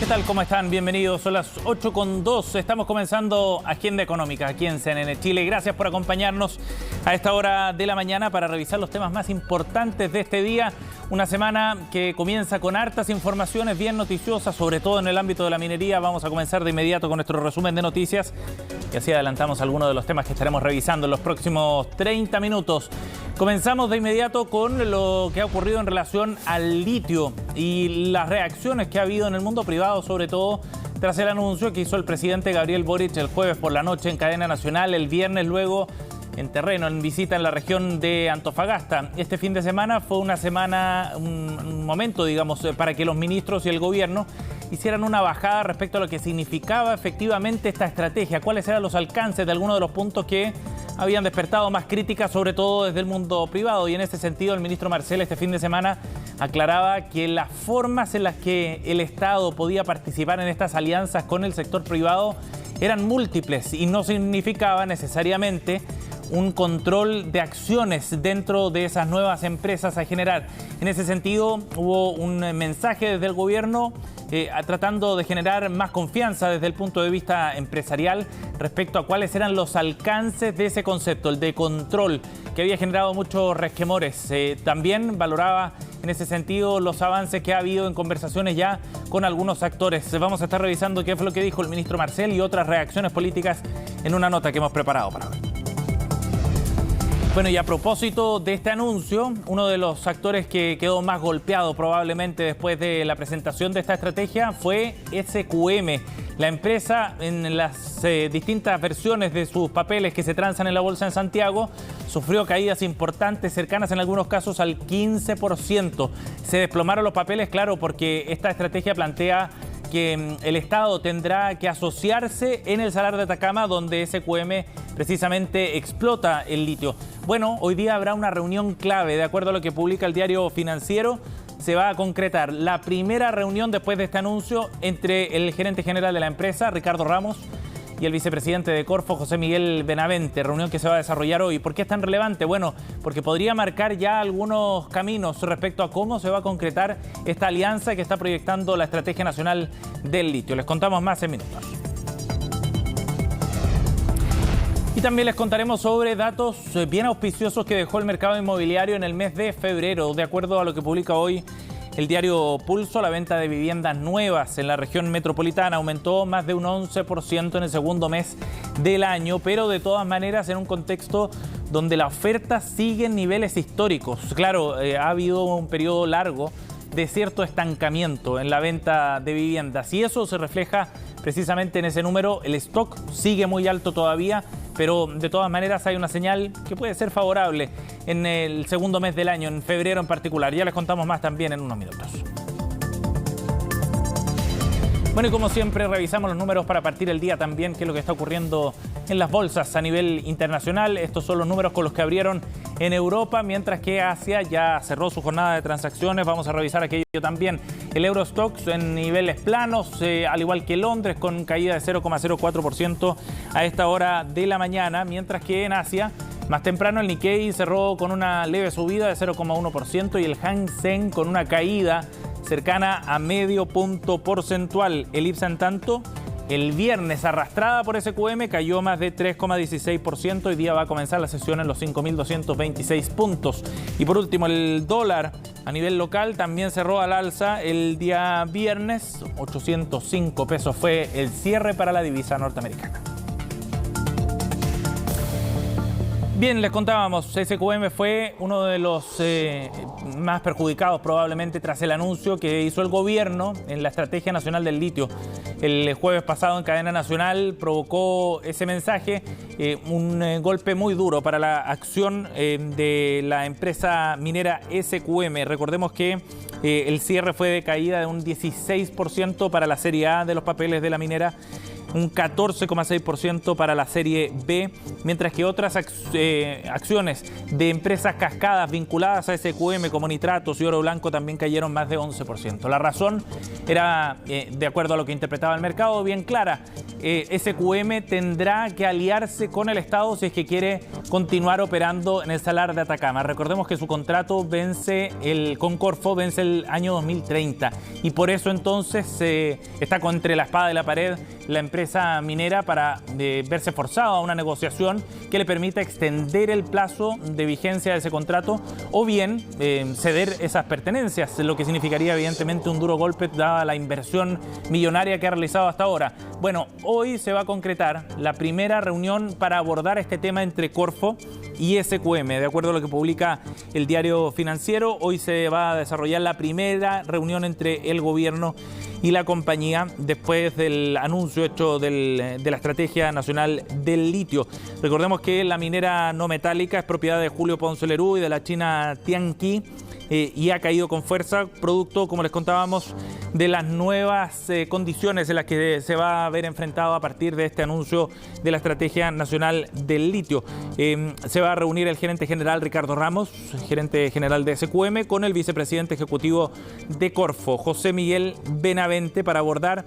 ¿Qué tal? ¿Cómo están? Bienvenidos. Son las 8:02. Estamos comenzando Agenda Económica aquí en CNN Chile. Gracias por acompañarnos a esta hora de la mañana para revisar los temas más importantes de este día. Una semana que comienza con hartas informaciones bien noticiosas, sobre todo en el ámbito de la minería. Vamos a comenzar de inmediato con nuestro resumen de noticias y así adelantamos algunos de los temas que estaremos revisando en los próximos 30 minutos. Comenzamos de inmediato con lo que ha ocurrido en relación al litio y las reacciones que ha habido en el mundo privado, sobre todo tras el anuncio que hizo el presidente Gabriel Boric el jueves por la noche en cadena nacional, el viernes luego en terreno, en visita en la región de Antofagasta. Este fin de semana fue un momento, digamos, para que los ministros y el gobierno hicieran una bajada respecto a lo que significaba efectivamente esta estrategia, cuáles eran los alcances de algunos de los puntos que habían despertado más críticas, sobre todo desde el mundo privado. Y en ese sentido, el ministro Marcel este fin de semana aclaraba que las formas en las que el Estado podía participar en estas alianzas con el sector privado eran múltiples y no significaba necesariamente un control de acciones dentro de esas nuevas empresas a generar. En ese sentido, hubo un mensaje desde el gobierno tratando de generar más confianza desde el punto de vista empresarial respecto a cuáles eran los alcances de ese concepto, el de control, que había generado muchos resquemores. También valoraba en ese sentido los avances que ha habido en conversaciones ya con algunos actores. Vamos a estar revisando qué fue lo que dijo el ministro Marcel y otras reacciones políticas en una nota que hemos preparado para hoy. Bueno, y a propósito de este anuncio, uno de los actores que quedó más golpeado probablemente después de la presentación de esta estrategia fue SQM. La empresa, en las distintas versiones de sus papeles que se transan en la bolsa en Santiago, sufrió caídas importantes, cercanas en algunos casos al 15%. Se desplomaron los papeles, claro, porque esta estrategia plantea que el Estado tendrá que asociarse en el Salar de Atacama, donde SQM precisamente explota el litio. Bueno, hoy día habrá una reunión clave, de acuerdo a lo que publica el diario Financiero. Se va a concretar la primera reunión después de este anuncio entre el gerente general de la empresa, Ricardo Ramos, y el vicepresidente de Corfo, José Miguel Benavente, reunión que se va a desarrollar hoy. ¿Por qué es tan relevante? Bueno, porque podría marcar ya algunos caminos respecto a cómo se va a concretar esta alianza que está proyectando la Estrategia Nacional del Litio. Les contamos más en minutos. Y también les contaremos sobre datos bien auspiciosos que dejó el mercado inmobiliario en el mes de febrero. De acuerdo a lo que publica hoy el diario Pulso, la venta de viviendas nuevas en la región metropolitana aumentó más de un 11% en el segundo mes del año, pero de todas maneras en un contexto donde la oferta sigue en niveles históricos. Claro, ha habido un periodo largo de cierto estancamiento en la venta de viviendas y eso se refleja precisamente en ese número. El stock sigue muy alto todavía, pero de todas maneras hay una señal que puede ser favorable en el segundo mes del año, en febrero en particular. Ya les contamos más también en unos minutos. Bueno, y como siempre revisamos los números para partir el día también, qué es lo que está ocurriendo en las bolsas a nivel internacional. Estos son los números con los que abrieron en Europa, mientras que Asia ya cerró su jornada de transacciones. Vamos a revisar aquello también. El Eurostoxx en niveles planos, al igual que Londres, con caída de 0,04% a esta hora de la mañana, mientras que en Asia, más temprano, el Nikkei cerró con una leve subida de 0,1% y el Hang Seng con una caída cercana a medio punto porcentual. El IPSA, en tanto, el viernes, arrastrada por SQM, cayó más de 3,16%. Hoy día va a comenzar la sesión en los 5.226 puntos. Y por último, el dólar a nivel local también cerró al alza el día viernes. 805 pesos fue el cierre para la divisa norteamericana. Bien, les contábamos, SQM fue uno de los más perjudicados probablemente tras el anuncio que hizo el gobierno en la Estrategia Nacional del Litio. El jueves pasado en cadena nacional provocó ese mensaje un golpe muy duro para la acción de la empresa minera SQM. Recordemos que el cierre fue de caída de un 16% para la serie A de los papeles de la minera, un 14,6% para la serie B, mientras que otras acciones de empresas cascadas vinculadas a SQM como Nitratos y Oro Blanco también cayeron más de 11%. La razón era, de acuerdo a lo que interpretaba el mercado, bien clara. SQM tendrá que aliarse con el Estado si es que quiere continuar operando en el Salar de Atacama. Recordemos que su contrato con Corfo vence el año 2030 y por eso entonces está entre la espada y la pared la empresa minera para verse forzada a una negociación que le permita extender el plazo de vigencia de ese contrato o bien ceder esas pertenencias, lo que significaría evidentemente un duro golpe dada la inversión millonaria que ha realizado hasta ahora. Bueno, hoy se va a concretar la primera reunión para abordar este tema entre Corfo y SQM. De acuerdo a lo que publica el Diario Financiero, hoy se va a desarrollar la primera reunión entre el gobierno y la compañía después del anuncio hecho de la Estrategia Nacional del Litio. Recordemos que la minera no metálica es propiedad de Julio Ponce Lerú y de la china Tianqi y ha caído con fuerza, producto, como les contábamos, de las nuevas condiciones en las que se va a ver enfrentado a partir de este anuncio de la Estrategia Nacional del Litio. Se va a reunir el gerente general Ricardo Ramos, gerente general de SQM, con el vicepresidente ejecutivo de Corfo, José Miguel Benavente, para abordar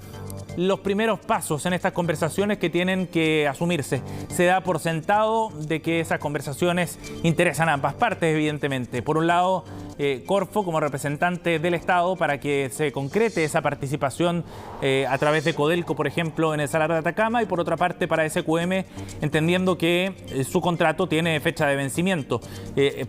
los primeros pasos en estas conversaciones que tienen que asumirse. Se da por sentado de que esas conversaciones interesan a ambas partes, evidentemente. Por un lado, Corfo como representante del Estado para que se concrete esa participación a través de Codelco, por ejemplo, en el Salar de Atacama, y por otra parte para SQM, entendiendo que su contrato tiene fecha de vencimiento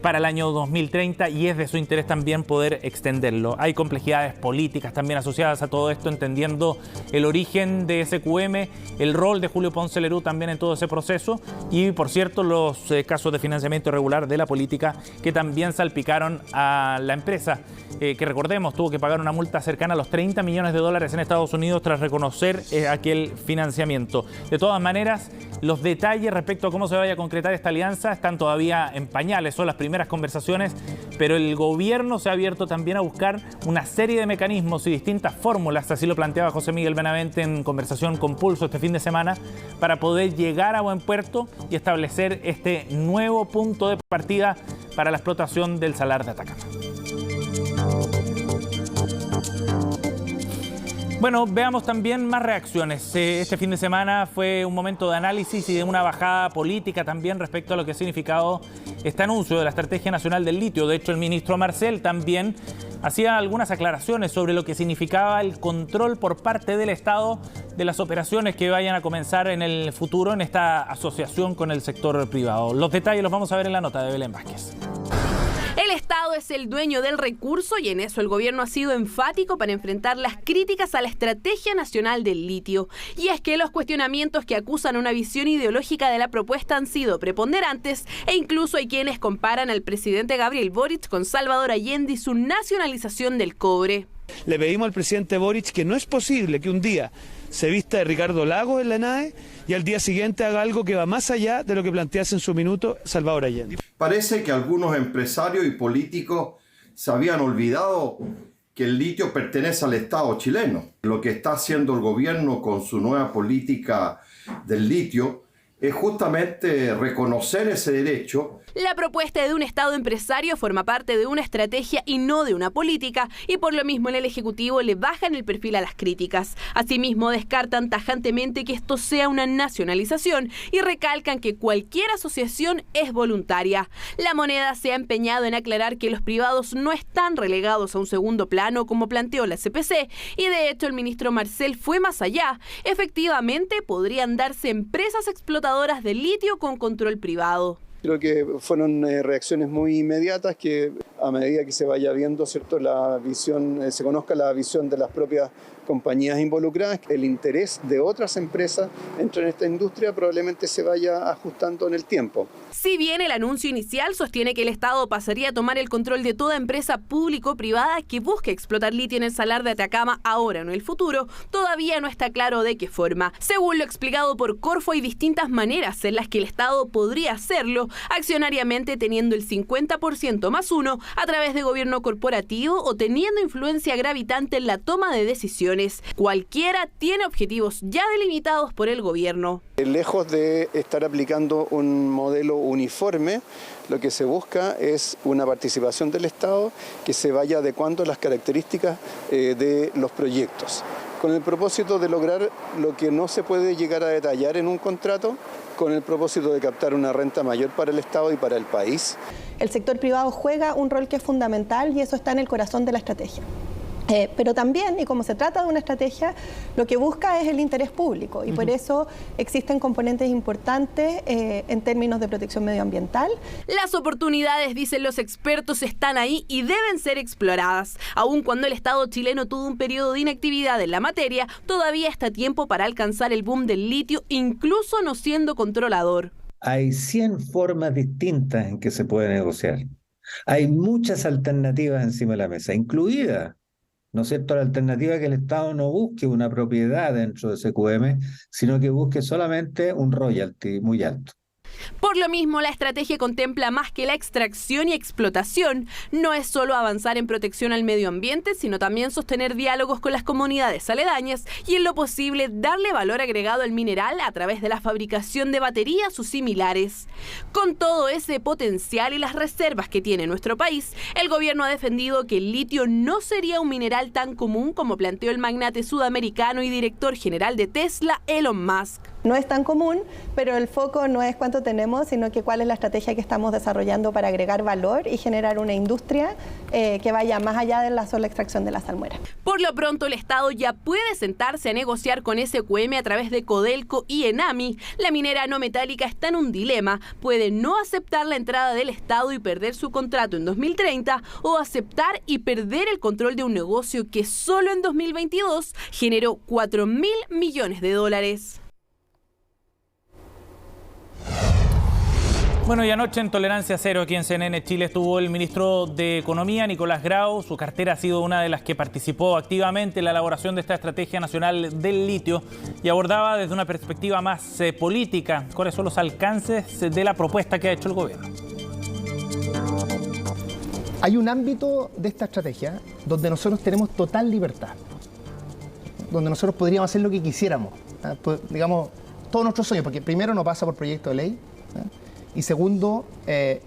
para el año 2030 y es de su interés también poder extenderlo. Hay complejidades políticas también asociadas a todo esto, entendiendo el origen de SQM, el rol de Julio Ponce Lerú también en todo ese proceso y, por cierto, los casos de financiamiento irregular de la política que también salpicaron a la empresa, que recordemos tuvo que pagar una multa cercana a los $30 millones en Estados Unidos tras reconocer aquel financiamiento. De todas maneras, los detalles respecto a cómo se vaya a concretar esta alianza están todavía en pañales, son las primeras conversaciones, pero el gobierno se ha abierto también a buscar una serie de mecanismos y distintas fórmulas, así lo planteaba José Miguel Benavente en conversación con Pulso este fin de semana, para poder llegar a buen puerto y establecer este nuevo punto de partida para la explotación del Salar de Atacama. Bueno, veamos también más reacciones. Este fin de semana fue un momento de análisis y de una bajada política también respecto a lo que ha significado este anuncio de la Estrategia Nacional del Litio. De hecho, el ministro Marcel también hacía algunas aclaraciones sobre lo que significaba el control por parte del Estado de las operaciones que vayan a comenzar en el futuro en esta asociación con el sector privado. Los detalles los vamos a ver en la nota de Belén Vázquez. El Estado es el dueño del recurso y en eso el gobierno ha sido enfático para enfrentar las críticas a la Estrategia Nacional del Litio. Y es que los cuestionamientos que acusan una visión ideológica de la propuesta han sido preponderantes e incluso hay quienes comparan al presidente Gabriel Boric con Salvador Allende y su nacionalización del cobre. Le pedimos al presidente Boric que no es posible que un día se vista de Ricardo Lagos en la nave y al día siguiente haga algo que va más allá de lo que plantease en su minuto Salvador Allende. Parece que algunos empresarios y políticos se habían olvidado que el litio pertenece al Estado chileno. Lo que está haciendo el gobierno con su nueva política del litio es justamente reconocer ese derecho. La propuesta de un Estado empresario forma parte de una estrategia y no de una política, y por lo mismo en el Ejecutivo le bajan el perfil a las críticas. Asimismo, descartan tajantemente que esto sea una nacionalización y recalcan que cualquier asociación es voluntaria. La Moneda se ha empeñado en aclarar que los privados no están relegados a un segundo plano como planteó la CPC, y de hecho el ministro Marcel fue más allá. Efectivamente, podrían darse empresas explotadoras de litio con control privado. Creo que fueron reacciones muy inmediatas que a medida que se vaya viendo, ¿cierto?, la visión, se conozca la visión de las propias compañías involucradas, el interés de otras empresas dentro de esta industria probablemente se vaya ajustando en el tiempo. Si bien el anuncio inicial sostiene que el Estado pasaría a tomar el control de toda empresa público-privada que busque explotar litio en el Salar de Atacama ahora o en el futuro, todavía no está claro de qué forma. Según lo explicado por Corfo, hay distintas maneras en las que el Estado podría hacerlo, accionariamente teniendo el 50% más uno, a través de gobierno corporativo o teniendo influencia gravitante en la toma de decisiones. Cualquiera tiene objetivos ya delimitados por el gobierno. Lejos de estar aplicando un modelo uniforme, lo que se busca es una participación del Estado que se vaya adecuando a las características de los proyectos. con el propósito de lograr lo que no se puede llegar a detallar en un contrato, con el propósito de captar una renta mayor para el Estado y para el país. El sector privado juega un rol que es fundamental y eso está en el corazón de la estrategia. Pero también, y como se trata de una estrategia, lo que busca es el interés público y por eso existen componentes importantes en términos de protección medioambiental. Las oportunidades, dicen los expertos, están ahí y deben ser exploradas. Aun cuando el Estado chileno tuvo un periodo de inactividad en la materia, todavía está a tiempo para alcanzar el boom del litio, incluso no siendo controlador. Hay 100 formas distintas en que se puede negociar. Hay muchas alternativas encima de la mesa, incluida, ¿no es cierto?, la alternativa es que el Estado no busque una propiedad dentro de CQM, sino que busque solamente un royalty muy alto. Por lo mismo, la estrategia contempla más que la extracción y explotación. No es solo avanzar en protección al medio ambiente, sino también sostener diálogos con las comunidades aledañas y, en lo posible, darle valor agregado al mineral a través de la fabricación de baterías o similares. Con todo ese potencial y las reservas que tiene nuestro país, el gobierno ha defendido que el litio no sería un mineral tan común como planteó el magnate sudamericano y director general de Tesla, Elon Musk. No es tan común, pero el foco no es cuánto tenemos, sino que cuál es la estrategia que estamos desarrollando para agregar valor y generar una industria que vaya más allá de la sola extracción de la salmuera. Por lo pronto, el Estado ya puede sentarse a negociar con SQM a través de Codelco y Enami. La minera no metálica está en un dilema. Puede no aceptar la entrada del Estado y perder su contrato en 2030 o aceptar y perder el control de un negocio que solo en 2022 generó $4.000 millones. Bueno, y anoche en Tolerancia Cero, aquí en CNN Chile, estuvo el ministro de Economía, Nicolás Grau. Su cartera ha sido una de las que participó activamente en la elaboración de esta estrategia nacional del litio y abordaba desde una perspectiva más política cuáles son los alcances de la propuesta que ha hecho el gobierno. Hay un ámbito de esta estrategia donde nosotros tenemos total libertad, donde nosotros podríamos hacer lo que quisiéramos, digamos, todos nuestros sueños, porque primero no pasa por proyecto de ley, y segundo,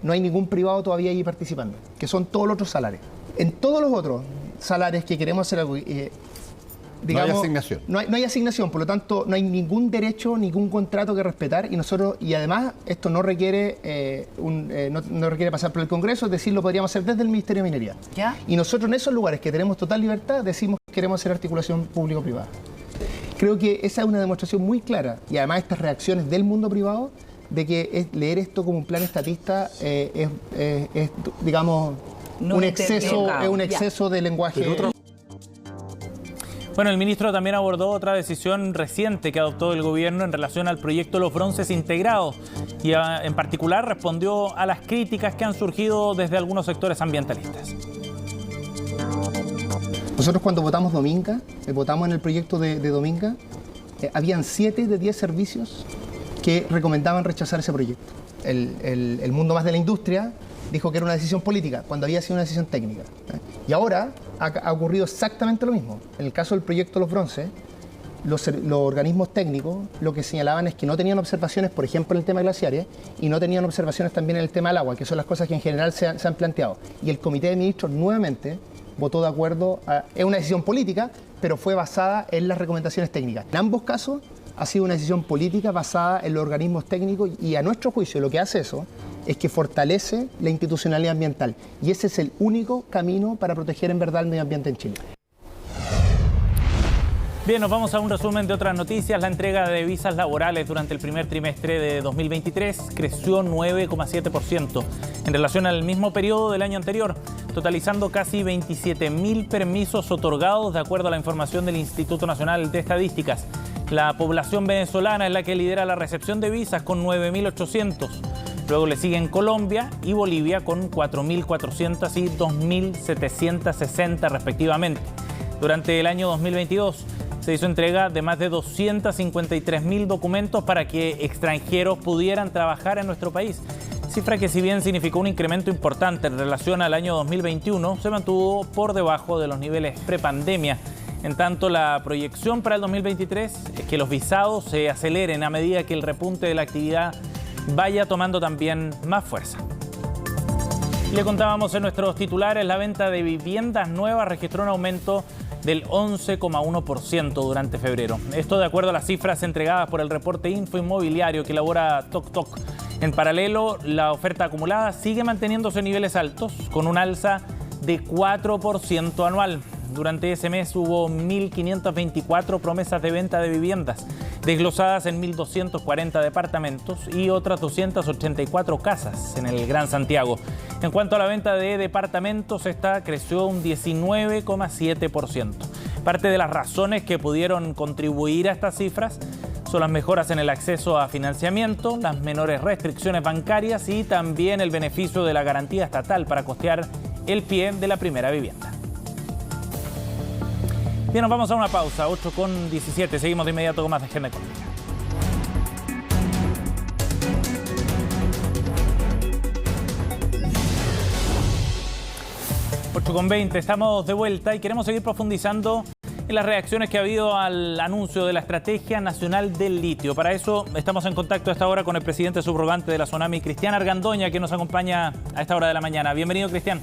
no hay ningún privado todavía ahí participando, que son todos los otros salarios. En todos los otros salarios que queremos hacer algo, digamos, no hay asignación. No hay asignación, por lo tanto, no hay ningún derecho, ningún contrato que respetar, y además esto no requiere, no requiere pasar por el Congreso, es decir, lo podríamos hacer desde el Ministerio de Minería. ¿Ya? Y nosotros en esos lugares que tenemos total libertad decimos que queremos hacer articulación público-privada. Creo que esa es una demostración muy clara, y además estas reacciones del mundo privado, de que leer esto como un plan estatista es digamos, no un exceso de lenguaje. Bueno, el ministro también abordó otra decisión reciente que adoptó el gobierno en relación al proyecto Los Bronces Integrados y en particular respondió a las críticas que han surgido desde algunos sectores ambientalistas. Nosotros cuando votamos Dominga, votamos en el proyecto de Dominga, habían 7 de 10 servicios que recomendaban rechazar ese proyecto. El mundo más de la industria dijo que era una decisión política, cuando había sido una decisión técnica. Y ahora ha ocurrido exactamente lo mismo. En el caso del proyecto Los Bronces, los organismos técnicos lo que señalaban es que no tenían observaciones, por ejemplo, en el tema glaciares, y no tenían observaciones también en el tema del agua, que son las cosas que en general se han planteado. Y el Comité de Ministros nuevamente votó de acuerdo es una decisión política, pero fue basada en las recomendaciones técnicas. En ambos casos ha sido una decisión política basada en los organismos técnicos y a nuestro juicio lo que hace eso es que fortalece la institucionalidad ambiental y ese es el único camino para proteger en verdad el medio ambiente en Chile. Bien, nos vamos a un resumen de otras noticias. La entrega de visas laborales durante el primer trimestre de 2023 creció 9,7% en relación al mismo periodo del año anterior, totalizando casi 27.000 permisos otorgados de acuerdo a la información del Instituto Nacional de Estadísticas. La población venezolana es la que lidera la recepción de visas con 9.800. Luego le siguen Colombia y Bolivia con 4.400 y 2.760 respectivamente. Durante el año 2022 se hizo entrega de más de 253.000 documentos para que extranjeros pudieran trabajar en nuestro país. Cifra que, si bien significó un incremento importante en relación al año 2021, se mantuvo por debajo de los niveles prepandemia. En tanto, la proyección para el 2023 es que los visados se aceleren a medida que el repunte de la actividad vaya tomando también más fuerza. Le contábamos en nuestros titulares, la venta de viviendas nuevas registró un aumento del 11,1% durante febrero. Esto de acuerdo a las cifras entregadas por el reporte Info Inmobiliario que elabora TokTok. En paralelo, la oferta acumulada sigue manteniéndose en niveles altos, con un alza de 4% anual. Durante ese mes hubo 1.524 promesas de venta de viviendas, desglosadas en 1.240 departamentos y otras 284 casas en el Gran Santiago. En cuanto a la venta de departamentos, esta creció un 19,7%. Parte de las razones que pudieron contribuir a estas cifras son las mejoras en el acceso a financiamiento, las menores restricciones bancarias y también el beneficio de la garantía estatal para costear el pie de la primera vivienda. Bien, nos vamos a una pausa, 8:17. Seguimos de inmediato con más de Agenda Económica. 8:20, estamos de vuelta y queremos seguir profundizando en las reacciones que ha habido al anuncio de la Estrategia Nacional del Litio. Para eso estamos en contacto a esta hora con el presidente subrogante de la Sonami, Cristian Argandoña, que nos acompaña a esta hora de la mañana. Bienvenido, Cristian.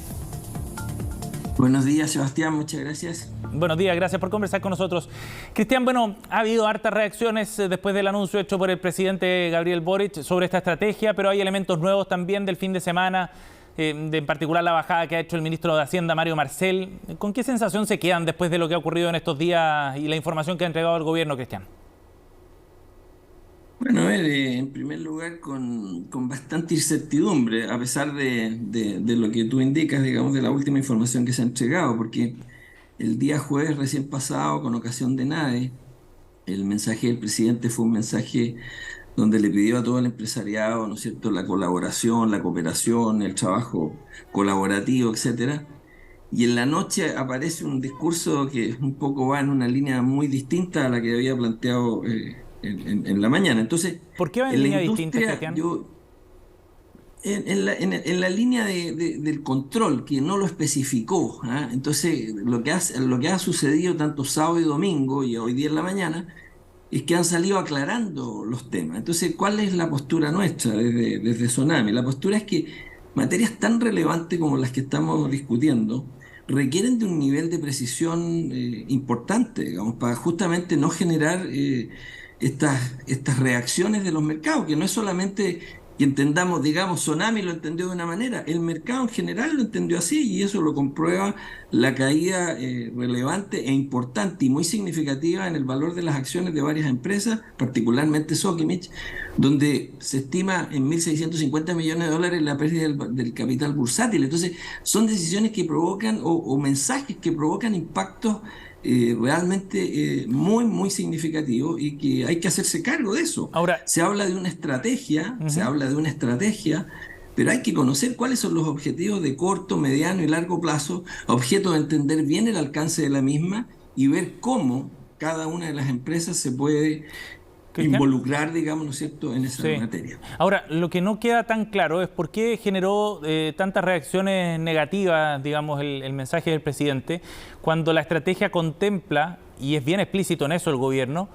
Buenos días, Sebastián, muchas gracias. Buenos días, gracias por conversar con nosotros. Cristian, bueno, ha habido hartas reacciones después del anuncio hecho por el presidente Gabriel Boric sobre esta estrategia, pero hay elementos nuevos también del fin de semana, en particular la bajada que ha hecho el ministro de Hacienda, Mario Marcel. ¿Con qué sensación se quedan después de lo que ha ocurrido en estos días y la información que ha entregado el gobierno, Cristian? Bueno, a ver, en primer lugar, con bastante incertidumbre, a pesar de lo que tú indicas, digamos, de la última información que se ha entregado, porque el día jueves recién pasado, con ocasión de NADE, el mensaje del presidente fue un mensaje donde le pidió a todo el empresariado, ¿no es cierto?, la colaboración, la cooperación, el trabajo colaborativo, etcétera. Y en la noche aparece un discurso que un poco va en una línea muy distinta a la que había planteado en la mañana. Entonces, ¿por qué va en línea distinta, Cristian? En la línea del control, que no lo especificó, ¿ah? Entonces, lo que ha sucedido tanto sábado y domingo y hoy día en la mañana es que han salido aclarando los temas. Entonces, ¿cuál es la postura nuestra desde Sonami? La postura es que materias tan relevantes como las que estamos discutiendo requieren de un nivel de precisión importante, digamos, para justamente no generar estas reacciones de los mercados, que no es solamente que entendamos, digamos, Sonami lo entendió de una manera, el mercado en general lo entendió así, y eso lo comprueba la caída relevante e importante y muy significativa en el valor de las acciones de varias empresas, particularmente Sokimich, donde se estima en $1.650 millones la pérdida del capital bursátil. Entonces, son decisiones que provocan o mensajes que provocan impactos realmente muy, muy significativo, y que hay que hacerse cargo de eso. Ahora, se habla de una estrategia, pero hay que conocer cuáles son los objetivos de corto, mediano y largo plazo, objeto de entender bien el alcance de la misma y ver cómo cada una de las empresas se puede involucrar, digamos, ¿no es cierto?, en esa materia. Ahora, lo que no queda tan claro es por qué generó tantas reacciones negativas, digamos, el mensaje del presidente, cuando la estrategia contempla, y es bien explícito en eso el gobierno,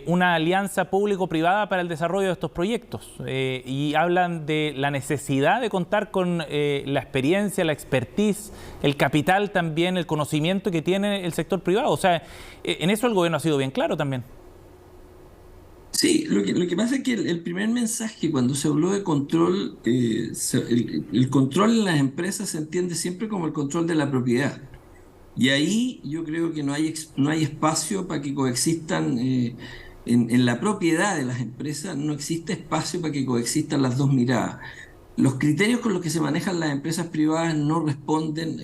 una alianza público-privada para el desarrollo de estos proyectos. Y hablan de la necesidad de contar con la experiencia, la expertise, el capital también, el conocimiento que tiene el sector privado. O sea, en eso el gobierno ha sido bien claro también. Sí, lo que pasa es que el primer mensaje, cuando se habló de control, el control en las empresas se entiende siempre como el control de la propiedad. Y ahí yo creo que no hay espacio para que coexistan, en la propiedad de las empresas, no existe espacio para que coexistan las dos miradas. Los criterios con los que se manejan las empresas privadas no responden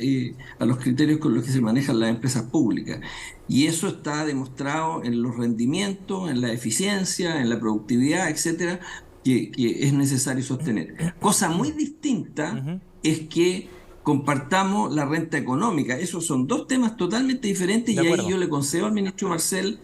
a los criterios con los que se manejan las empresas públicas. Y eso está demostrado en los rendimientos, en la eficiencia, en la productividad, etcétera, que es necesario sostener. Cosa muy distinta es que compartamos la renta económica. Esos son dos temas totalmente diferentes, y ahí yo le concedo al ministro Marcel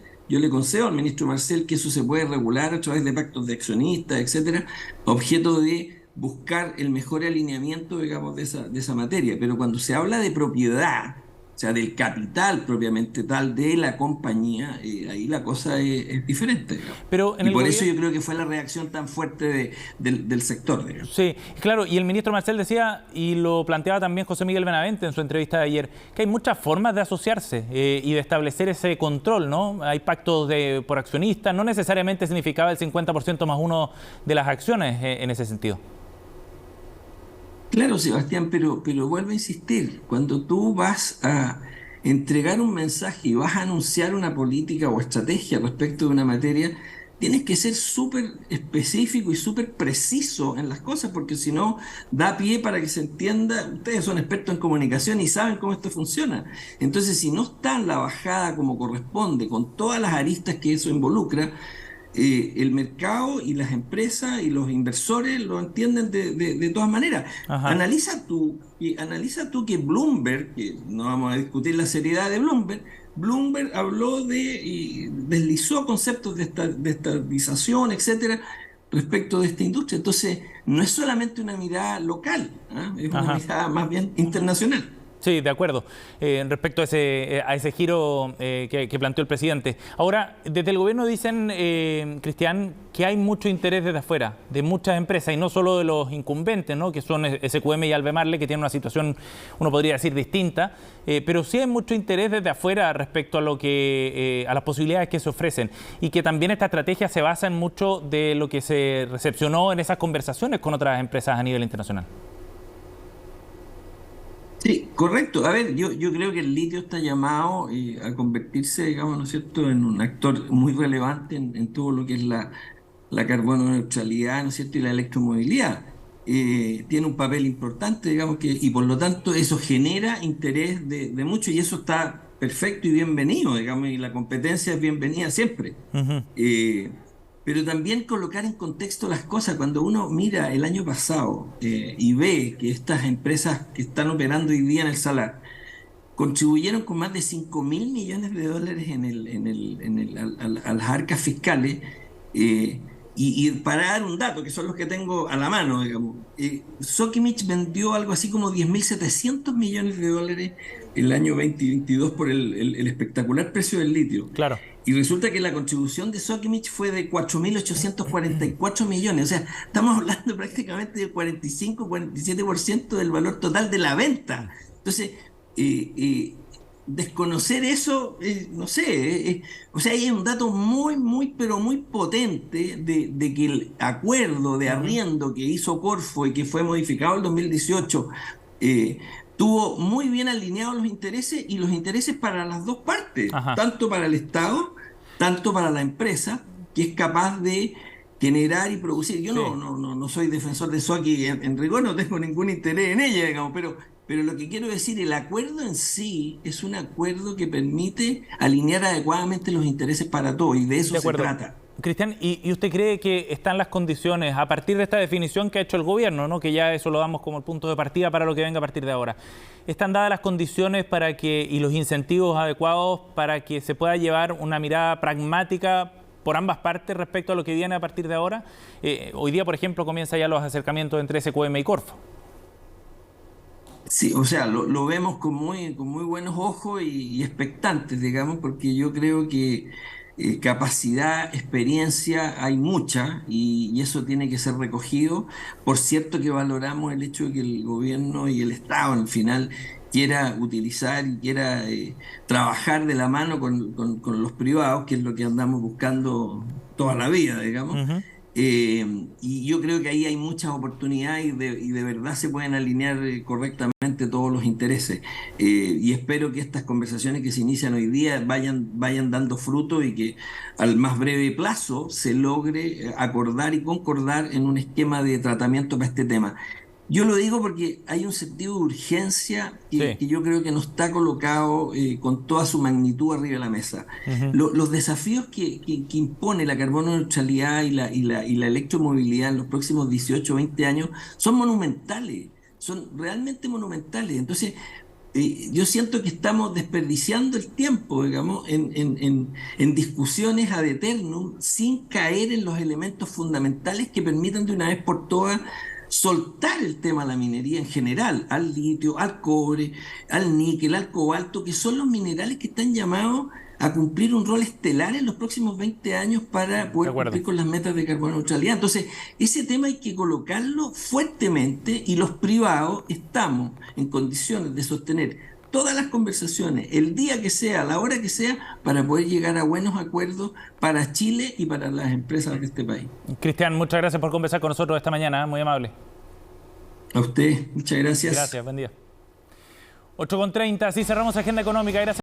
que eso se puede regular a través de pactos de accionistas, etcétera, objeto de buscar el mejor alineamiento, digamos, de esa materia. Pero cuando se habla de propiedad, sea, del capital propiamente tal de la compañía, ahí la cosa es diferente, digamos. Pero en y el por eso yo creo que fue la reacción tan fuerte del sector, digamos. Sí, claro, y el ministro Marcel decía, y lo planteaba también José Miguel Benavente en su entrevista de ayer, que hay muchas formas de asociarse y de establecer ese control, ¿no? Hay pactos por accionistas, no necesariamente significaba el 50% más uno de las acciones en ese sentido. Claro, Sebastián, pero vuelvo a insistir, cuando tú vas a entregar un mensaje y vas a anunciar una política o estrategia respecto de una materia, tienes que ser súper específico y súper preciso en las cosas, porque si no, da pie para que se entienda. Ustedes son expertos en comunicación y saben cómo esto funciona. Entonces, si no está en la bajada como corresponde, con todas las aristas que eso involucra, el mercado y las empresas y los inversores lo entienden de todas maneras. Analiza tú que Bloomberg, que no vamos a discutir la seriedad de Bloomberg habló y deslizó conceptos de estabilización, etcétera, respecto de esta industria. Entonces, no es solamente una mirada local, es una mirada más bien internacional. Sí, de acuerdo. Respecto a ese giro que planteó el presidente. Ahora, desde el gobierno dicen, Cristian, que hay mucho interés desde afuera, de muchas empresas, y no solo de los incumbentes, ¿no? Que son SQM y Albemarle, que tienen una situación, uno podría decir, distinta, pero sí hay mucho interés desde afuera respecto a a las posibilidades que se ofrecen, y que también esta estrategia se basa en mucho de lo que se recepcionó en esas conversaciones con otras empresas a nivel internacional. Sí, correcto. A ver, yo creo que el litio está llamado a convertirse, digamos, ¿no es cierto?, en un actor muy relevante en todo lo que es la carbono neutralidad, ¿no es cierto?, y la electromovilidad. Tiene un papel importante, digamos, y por lo tanto eso genera interés de muchos, y eso está perfecto y bienvenido, digamos, y la competencia es bienvenida siempre. Pero también colocar en contexto las cosas. Cuando uno mira el año pasado y ve que estas empresas que están operando hoy día en el Salar contribuyeron con más de $5.000 millones a las arcas fiscales, y para dar un dato, que son los que tengo a la mano, digamos, Sokimich vendió algo así como $10.700 millones el año 2022 por el espectacular precio del litio. Claro. Y resulta que la contribución de Sokimich fue de 4.844 millones. O sea, estamos hablando prácticamente del 45-47% del valor total de la venta. Entonces, desconocer eso, no sé, o sea, hay un dato pero muy potente de que el acuerdo de arriendo que hizo Corfo y que fue modificado en 2018, tuvo muy bien alineados los intereses, y los intereses para las dos partes, tanto para el Estado, tanto para la empresa, que es capaz de generar y producir. Yo no soy defensor de Soki, en rigor no tengo ningún interés en ella, digamos, pero lo que quiero decir, el acuerdo en sí es un acuerdo que permite alinear adecuadamente los intereses para todos, y de eso se trata. Cristian, ¿y usted cree que están las condiciones, a partir de esta definición que ha hecho el gobierno, ¿no?, que ya eso lo damos como el punto de partida para lo que venga a partir de ahora, están dadas las condiciones y los incentivos adecuados para que se pueda llevar una mirada pragmática por ambas partes respecto a lo que viene a partir de ahora? Hoy día, por ejemplo, comienzan ya los acercamientos entre SQM y Corfo. Sí, o sea, lo vemos con muy buenos ojos y expectantes, digamos, porque yo creo que capacidad, experiencia hay mucha, y eso tiene que ser recogido. Por cierto que valoramos el hecho de que el gobierno y el Estado al final quiera utilizar y quiera trabajar de la mano con los privados, que es lo que andamos buscando toda la vida, digamos. Y yo creo que ahí hay muchas oportunidades y de verdad se pueden alinear correctamente todos los intereses. Y espero que estas conversaciones que se inician hoy día vayan dando fruto, y que al más breve plazo se logre acordar y concordar en un esquema de tratamiento para este tema. Yo lo digo porque hay un sentido de urgencia que yo creo que no está colocado con toda su magnitud arriba de la mesa. Los desafíos que impone la carbono neutralidad y la electromovilidad en los próximos 18 o 20 años son monumentales, son realmente monumentales. Entonces, yo siento que estamos desperdiciando el tiempo, digamos, en discusiones ad eternum, sin caer en los elementos fundamentales que permitan de una vez por todas soltar el tema de la minería en general, al litio, al cobre, al níquel, al cobalto, que son los minerales que están llamados a cumplir un rol estelar en los próximos 20 años para poder cumplir con las metas de carbono neutralidad. Entonces, ese tema hay que colocarlo fuertemente y los privados estamos en condiciones de sostener todas las conversaciones, el día que sea, la hora que sea, para poder llegar a buenos acuerdos para Chile y para las empresas de este país. Cristian, muchas gracias por conversar con nosotros esta mañana, muy amable. A usted, muchas gracias. Gracias, buen día. 8:30, así cerramos Agenda Económica. Gracias.